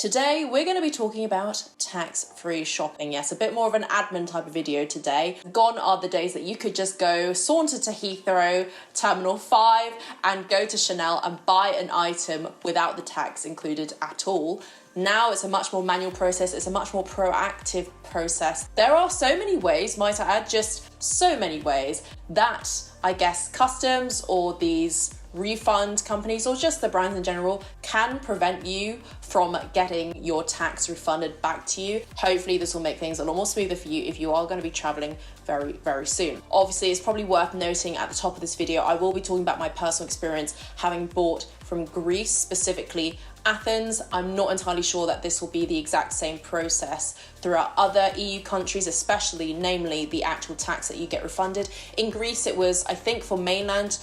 Today, we're going to be talking about tax-free shopping. Yes, a bit more of an admin type of video today. Gone are the days that you could just go saunter to Heathrow, Terminal 5, and go to Chanel and buy an item without the tax included at all. Now it's a much more manual process, it's a much more proactive process. There are so many ways, might I add, just so many ways that I guess customs or these refund companies or just the brands in general can prevent you from getting your tax refunded back to you. Hopefully this will make things a lot more smoother for you if you are going to be traveling very, very soon. Obviously, it's probably worth noting at the top of this video, I will be talking about my personal experience having bought from Greece, specifically Athens. I'm not entirely sure that this will be the exact same process throughout other EU countries, especially namely the actual tax that you get refunded. In Greece, it was, I think for mainland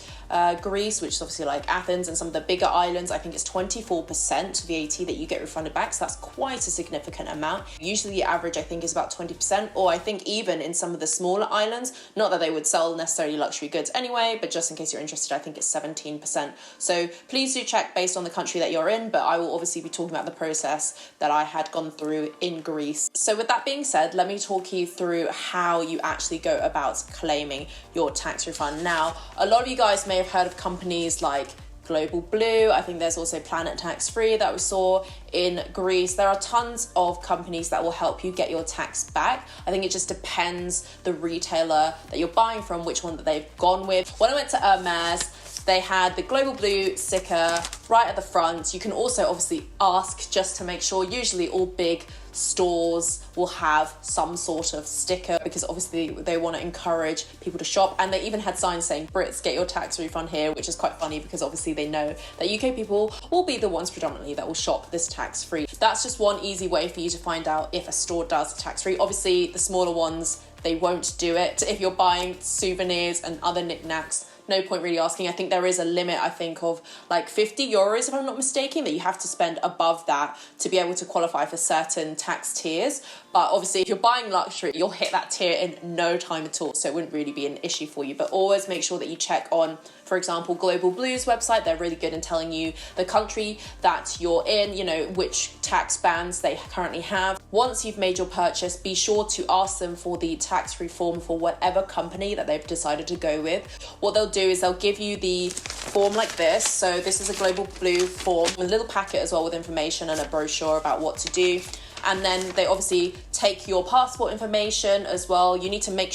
Greece, which is obviously like Athens and some of the bigger islands, I think it's 24% VAT that you get refunded back. So that's quite a significant amount. Usually the average, I think, is about 20%, or I think even in some of the smaller islands, not that they would sell necessarily luxury goods anyway, but just in case you're interested, I think it's 17%. So please do check based on the country that you're in, but I will obviously be talking about the process that I had gone through in Greece. So with that being said, let me talk you through how you actually go about claiming your tax refund. Now, a lot of you guys may have heard of companies like Global Blue. I think there's also Planet Tax Free that we saw in Greece. There are tons of companies that will help you get your tax back. I think it just depends the retailer that you're buying from, which one that they've gone with. When I went to Hermes, they had the Global Blue sticker right at the front. You can also obviously ask just to make sure. Usually all big stores will have some sort of sticker because obviously they want to encourage people to shop, and they even had signs saying Brits get your tax refund here, which is quite funny because obviously they know that UK people will be the ones predominantly that will shop this tax free. That's just one easy way for you to find out if a store does tax free. Obviously the smaller ones, they won't do it. If you're buying souvenirs and other knickknacks, no point really asking. I think there is a limit, I think, of like 50 euros, if I'm not mistaken, that you have to spend above that to be able to qualify for certain tax tiers. But obviously, if you're buying luxury, you'll hit that tier in no time at all. So it wouldn't really be an issue for you. But always make sure that you check on, for example, Global Blue's website. They're really good in telling you the country that you're in, you know, which tax bands they currently have. Once you've made your purchase, be sure to ask them for the tax-free form for whatever company that they've decided to go with. What they'll do is they'll give you the form like this. So this is a Global Blue form, a little packet as well with information and a brochure about what to do. And then they obviously take your passport information as well. You need to make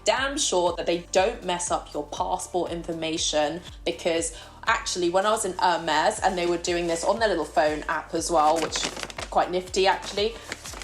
damn sure that they don't mess up your passport information, because actually when I was in Hermes and they were doing this on their little phone app as well, which is quite nifty actually,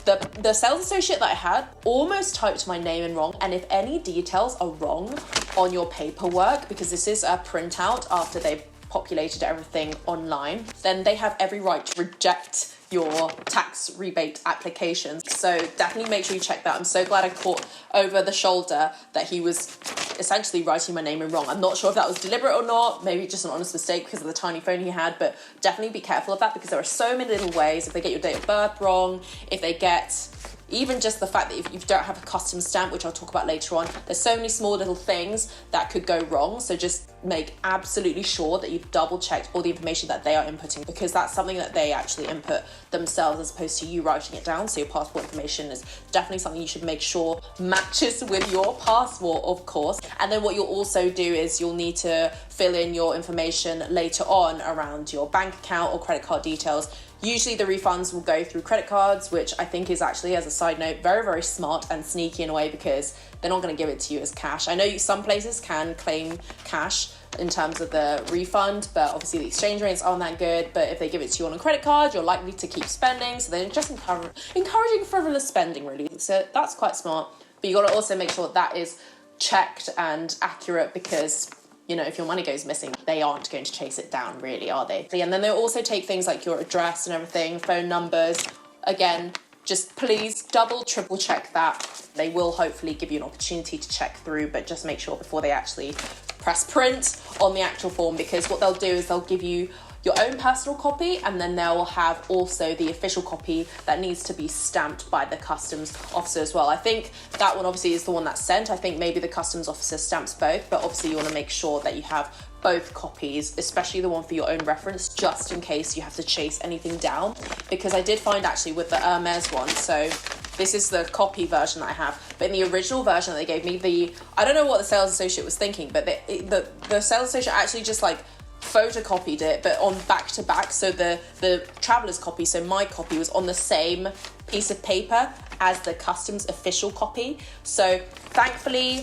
the sales associate that I had almost typed my name in wrong. And if any details are wrong on your paperwork, because this is a printout after they've populated everything online, then they have every right to reject your tax rebate applications. So definitely make sure you check that. I'm so glad I caught over the shoulder that he was essentially writing my name in wrong. I'm not sure if that was deliberate or not, maybe just an honest mistake because of the tiny phone he had, but definitely be careful of that because there are so many little ways. If they get your date of birth wrong, if they get even just the fact that if you don't have a custom stamp, which I'll talk about later on, there's so many small little things that could go wrong. So just make absolutely sure that you've double checked all the information that they are inputting, because that's something that they actually input themselves as opposed to you writing it down. So your passport information is definitely something you should make sure matches with your passport, of course. And then what you'll also do is you'll need to fill in your information later on around your bank account or credit card details. Usually the refunds will go through credit cards, which I think is actually, as a side note, very, very smart and sneaky in a way, because they're not going to give it to you as cash. I know some places can claim cash in terms of the refund, but obviously the exchange rates aren't that good. But if they give it to you on a credit card, you're likely to keep spending. So they're just encouraging frivolous spending, really. So that's quite smart. But you got to also make sure that is checked and accurate, because you know, if your money goes missing, they aren't going to chase it down, really, are they? And then they'll also take things like your address and everything, phone numbers. Again, just please double, triple check that. They will hopefully give you an opportunity to check through, but just make sure before they actually press print on the actual form, because what they'll do is they'll give you your own personal copy, and then they'll have also the official copy that needs to be stamped by the customs officer as well. I think that one obviously is the one that's sent. I think maybe the customs officer stamps both, but obviously you want to make sure that you have both copies, especially the one for your own reference, just in case you have to chase anything down. Because I did find actually with the Hermes one, so this is the copy version that I have, but in the original version that they gave me, I don't know what the sales associate was thinking, but the sales associate actually just like photocopied it, but on back to back. So the traveler's copy, so my copy, was on the same piece of paper as the customs official copy. So thankfully,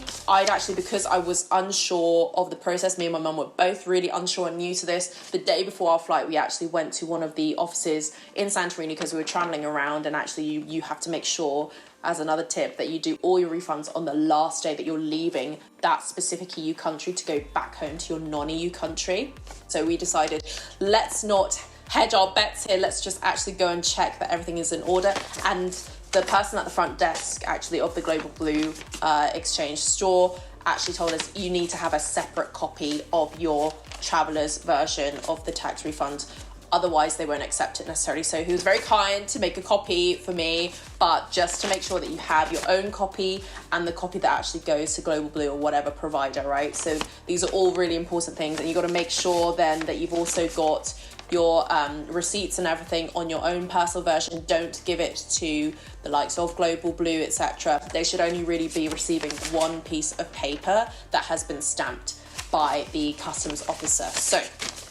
because I was unsure of the process, me and my mum were both really unsure and new to this. The day before our flight, we actually went to one of the offices in Santorini because we were traveling around, and actually you have to make sure, as another tip, that you do all your refunds on the last day that you're leaving that specific EU country to go back home to your non-EU country. So we decided, let's not hedge our bets here, let's just actually go and check that everything is in order. And the person at the front desk actually of the Global Blue exchange store actually told us you need to have a separate copy of your traveller's version of the tax refund, otherwise they won't accept it necessarily. So he was very kind to make a copy for me, but just to make sure that you have your own copy and the copy that actually goes to Global Blue or whatever provider, right? So these are all really important things, and you've got to make sure then that you've also got your receipts and everything on your own personal version. Don't give it to the likes of Global Blue, etc. They should only really be receiving one piece of paper that has been stamped by the customs officer. So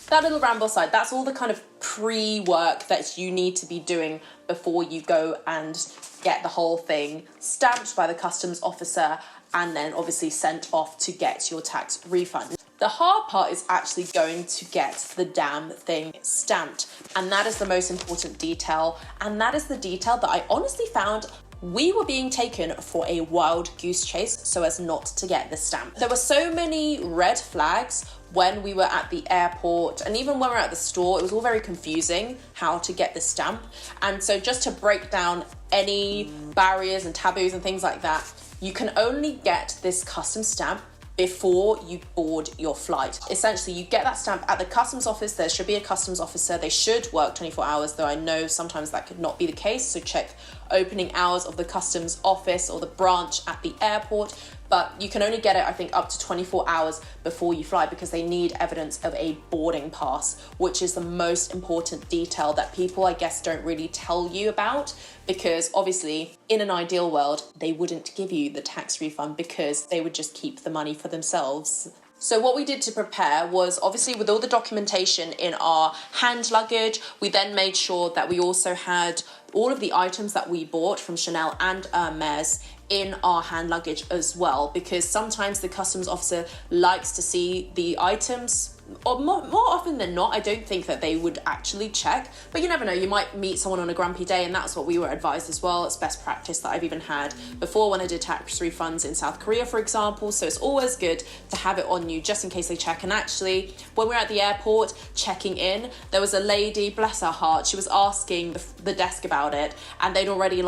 that little ramble aside, that's all the kind of pre-work that you need to be doing before you go and get the whole thing stamped by the customs officer and then obviously sent off to get your tax refund. The hard part is actually going to get the damn thing stamped. And that is the most important detail. And that is the detail that I honestly found we were being taken for a wild goose chase so as not to get the stamp. There were so many red flags when we were at the airport, and even when we were at the store, it was all very confusing how to get the stamp. And so just to break down any barriers and taboos and things like that, you can only get this custom stamp before you board your flight. Essentially, you get that stamp at the customs office. There should be a customs officer. They should work 24 hours, though I know sometimes that could not be the case. So check opening hours of the customs office or the branch at the airport. But you can only get it, I think, up to 24 hours before you fly, because they need evidence of a boarding pass, which is the most important detail that people, I guess, don't really tell you about, because obviously in an ideal world, they wouldn't give you the tax refund because they would just keep the money for themselves. So what we did to prepare was, obviously with all the documentation in our hand luggage, we then made sure that we also had all of the items that we bought from Chanel and Hermes in our hand luggage as well, because sometimes the customs officer likes to see the items, or more often than not, I don't think that they would actually check, but you never know, you might meet someone on a grumpy day, and that's what we were advised as well. It's best practice that I've even had before when I did tax refunds in South Korea, for example, so it's always good to have it on you just in case they check. And actually, when we were at the airport checking in, there was a lady, bless her heart, she was asking the desk about it, and they'd already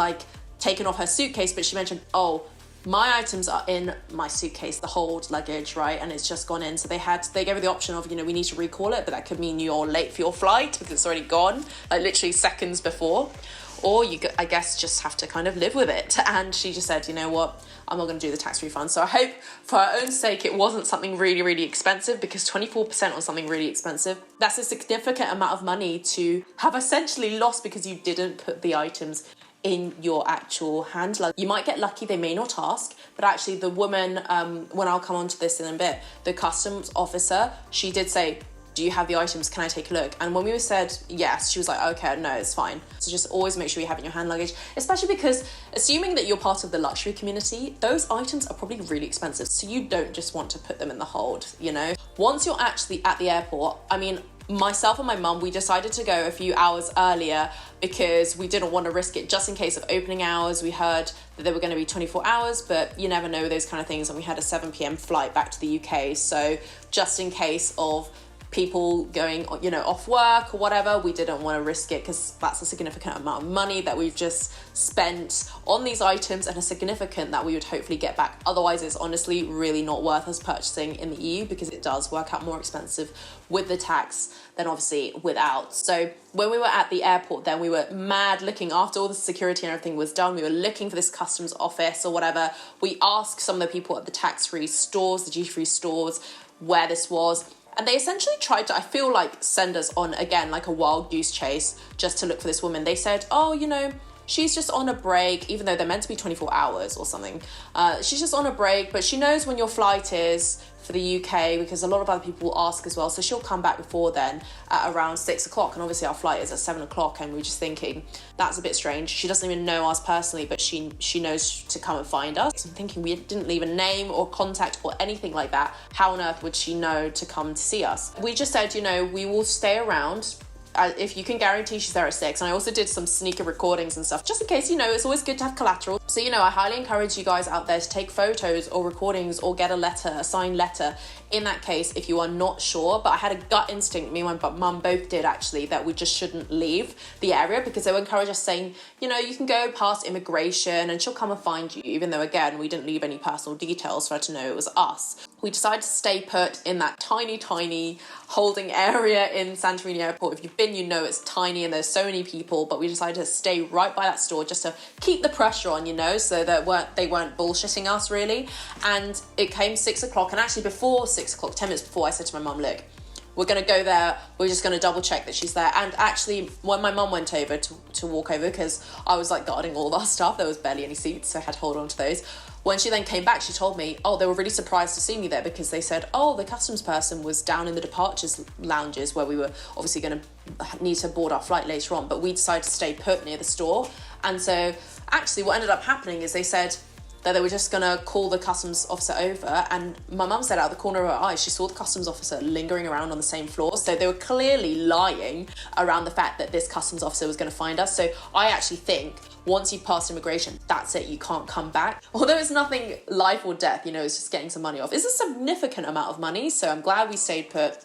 taken off her suitcase, but she mentioned, oh, my items are in my suitcase, the hold luggage, right? And it's just gone in. So they gave her the option of, we need to recall it, but that could mean you're late for your flight because it's already gone, literally seconds before. Or you, I guess, just have to kind of live with it. And she just said, you know what, I'm not going to do the tax refund. So I hope for her own sake, it wasn't something really, really expensive, because 24% on something really expensive, that's a significant amount of money to have essentially lost because you didn't put the items in your actual hand luggage. You might get lucky, they may not ask, but actually the woman, when I'll come on to this in a bit, the customs officer, she did say, do you have the items? Can I take a look? And when we said yes, she was like, okay, no, it's fine. So just always make sure you have it in your hand luggage, especially because assuming that you're part of the luxury community, those items are probably really expensive. So you don't just want to put them in the hold, Once you're actually at the airport, myself and my mum, we decided to go a few hours earlier because we didn't want to risk it just in case of opening hours. We heard that they were going to be 24 hours, but you never know those kind of things. And we had a 7 p.m. flight back to the UK. So just in case of people going, off work or whatever, we didn't want to risk it because that's a significant amount of money that we've just spent on these items, and a significant that we would hopefully get back. Otherwise, it's honestly really not worth us purchasing in the EU because it does work out more expensive with the tax than obviously without. So when we were at the airport, then we were mad looking after all the security and everything was done. We were looking for this customs office or whatever. We asked some of the people at the tax-free stores, the duty-free stores, where this was. And they essentially tried to, I feel like, send us on, again, like a wild goose chase just to look for this woman. They said, oh, you know, she's just on a break, even though they're meant to be 24 hours or something. She's just on a break, but she knows when your flight is for the UK, because a lot of other people will ask as well. So she'll come back before then at around 6 o'clock. And obviously our flight is at 7 o'clock. And we're just thinking, that's a bit strange. She doesn't even know us personally, but she knows to come and find us. So I'm thinking, we didn't leave a name or contact or anything like that. How on earth would she know to come to see us? We just said, you know, we will stay around. If you can guarantee she's there at 6. And I also did some sneaker recordings and stuff, just in case, you know, it's always good to have collateral. So, you know, I highly encourage you guys out there to take photos or recordings or get a letter, a signed letter, in that case, if you are not sure. But I had a gut instinct, me and my mum both did actually, that we just shouldn't leave the area, because they would encourage us saying, you know, you can go past immigration and she'll come and find you, even though, again, we didn't leave any personal details for her to know it was us. We decided to stay put in that tiny holding area in Santorini Airport. If you've been, you know it's tiny and there's so many people, but we decided to stay right by that store just to keep the pressure on, you know, so that they weren't bullshitting us really. And it came 6 o'clock, and actually before 6 o'clock, 10 minutes before, I said to my mum, look, we're going to go there, we're just going to double check that she's there. And actually, when my mum went over to walk over, because I was like guarding all of our stuff, there was barely any seats, so I had to hold on to those. When she then came back, she told me, oh, they were really surprised to see me there, because they said, oh, the customs person was down in the departures lounges where we were obviously going to need to board our flight later on, but we decided to stay put near the store. And so actually what ended up happening is they said that they were just going to call the customs officer over, and my mum said out of the corner of her eye she saw the customs officer lingering around on the same floor. So they were clearly lying around the fact that this customs officer was going to find us. So I actually think once you've passed immigration, that's it, you can't come back. Although it's nothing life or death, you know, it's just getting some money off. It's a significant amount of money, so I'm glad we stayed put.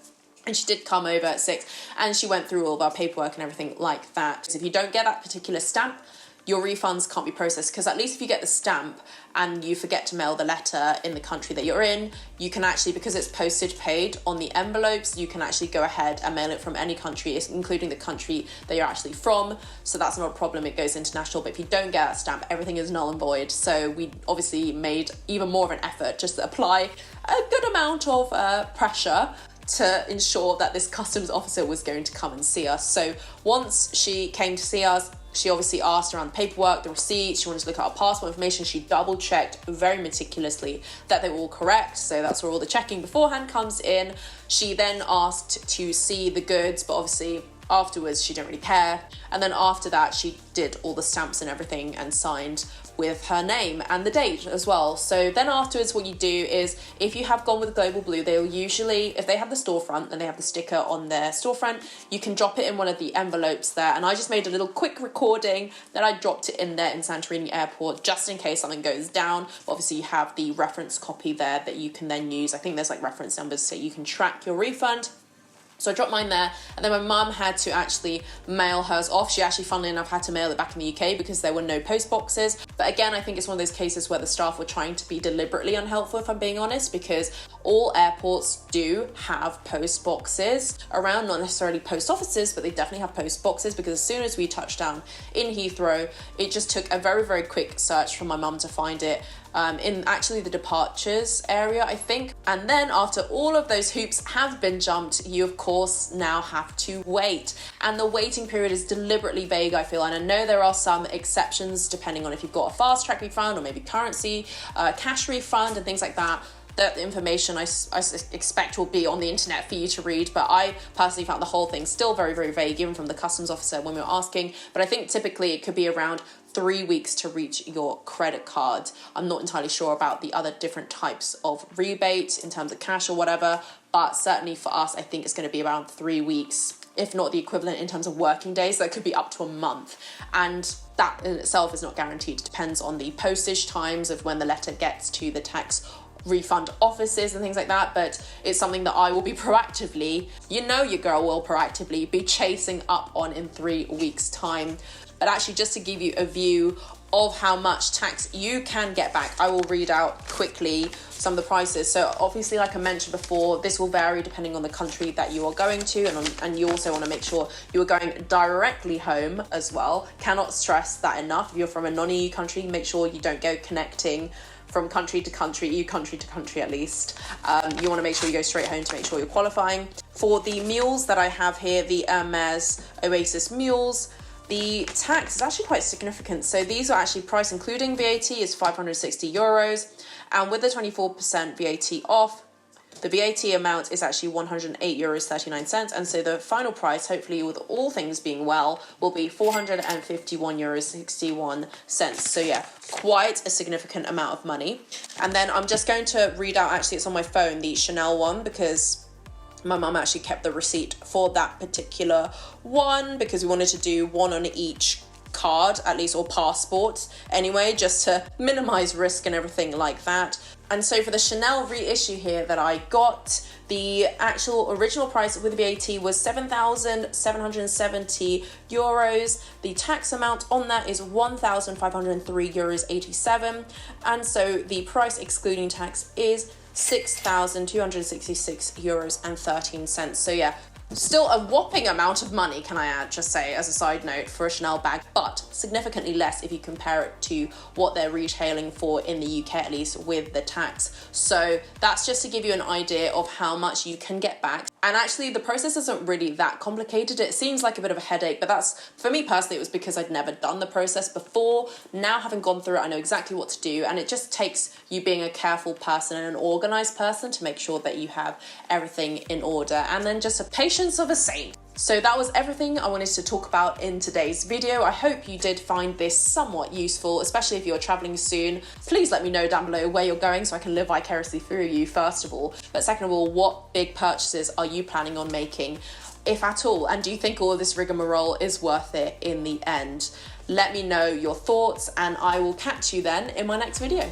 And she did come over at 6, and she went through all of our paperwork and everything like that. If you don't get that particular stamp, your refunds can't be processed, because at least if you get the stamp and you forget to mail the letter in the country that you're in, you can actually, because it's postage paid on the envelopes, you can actually go ahead and mail it from any country, including the country that you're actually from. So that's not a problem, it goes international. But if you don't get that stamp, everything is null and void. So we obviously made even more of an effort just to apply a good amount of pressure to ensure that this customs officer was going to come and see us. So once she came to see us, she obviously asked around the paperwork, the receipts, she wanted to look at our passport information. She double checked very meticulously that they were all correct. So that's where all the checking beforehand comes in. She then asked to see the goods, but obviously afterwards she didn't really care. And then after that, she did all the stamps and everything and signed with her name and the date as well. So then afterwards, what you do is, if you have gone with Global Blue, they'll usually, if they have the storefront and they have the sticker on their storefront, you can drop it in one of the envelopes there. And I just made a little quick recording that I dropped it in there in Santorini Airport, just in case something goes down. But obviously you have the reference copy there that you can then use. I think there's like reference numbers so you can track your refund. So I dropped mine there, and then my mum had to actually mail hers off. She actually, funnily enough, had to mail it back in the UK because there were no post boxes. But again, I think it's one of those cases where the staff were trying to be deliberately unhelpful, if I'm being honest, because all airports do have post boxes around, not necessarily post offices, but they definitely have post boxes, because as soon as we touched down in Heathrow, it just took a very quick search from my mum to find it. In actually the departures area, I think. And then after all of those hoops have been jumped, you of course now have to wait. And the waiting period is deliberately vague, I feel. And I know there are some exceptions depending on if you've got a fast track refund or maybe currency, cash refund and things like that. That information I expect will be on the internet for you to read, but I personally found the whole thing still very vague, even from the customs officer when we were asking. But I think typically it could be around 3 weeks to reach your credit card. I'm not entirely sure about the other different types of rebate in terms of cash or whatever, but certainly for us, I think it's going to be around 3 weeks, if not the equivalent in terms of working days. That could be up to a month. And that in itself is not guaranteed. It depends on the postage times of when the letter gets to the tax refund offices and things like that, but it's something that I will be proactively, you know, your girl will proactively be chasing up on in 3 weeks time. but actually just to give you a view of how much tax you can get back, I will read out quickly some of the prices. So obviously, like I mentioned before, this will vary depending on the country that you are going to, and you also want to make sure you are going directly home as well. Cannot stress that enough. If you're from a non-EU country, make sure you don't go connecting from country to country, EU country to country at least. You want to make sure you go straight home to make sure you're qualifying. For the meals that I have here, the Hermes Oasis meals, the tax is actually quite significant. So these are actually price including VAT is €560, and with the 24% VAT off, the VAT amount is actually €108.39, and so the final price, hopefully with all things being well, will be €451.61. So yeah, quite a significant amount of money. And then I'm just going to read out, actually it's on my phone, the Chanel one, because my mum actually kept the receipt for that particular one, because we wanted to do one on each card at least, or passport anyway, just to minimize risk and everything like that. And so for the Chanel reissue here that I got, the actual original price with VAT was €7,770. The tax amount on that is €1,503.87, and so the price excluding tax is €6,266.13. So yeah, still a whopping amount of money, can I add, just say as a side note, for a Chanel bag, but significantly less if you compare it to what they're retailing for in the UK, at least with the tax. So that's just to give you an idea of how much you can get back. And actually the process isn't really that complicated. It seems like a bit of a headache, but that's, for me personally, it was because I'd never done the process before. Now having gone through it, I know exactly what to do, and it just takes you being a careful person and an organized person to make sure that you have everything in order, and then just a patience of a saint. So that was everything I wanted to talk about in today's video. I hope you did find this somewhat useful, especially if you're traveling soon. Please let me know down below where you're going so I can live vicariously through you, first of all. But second of all, what big purchases are you planning on making, if at all? And do you think all of this rigmarole is worth it in the end? Let me know your thoughts, and I will catch you then in my next video.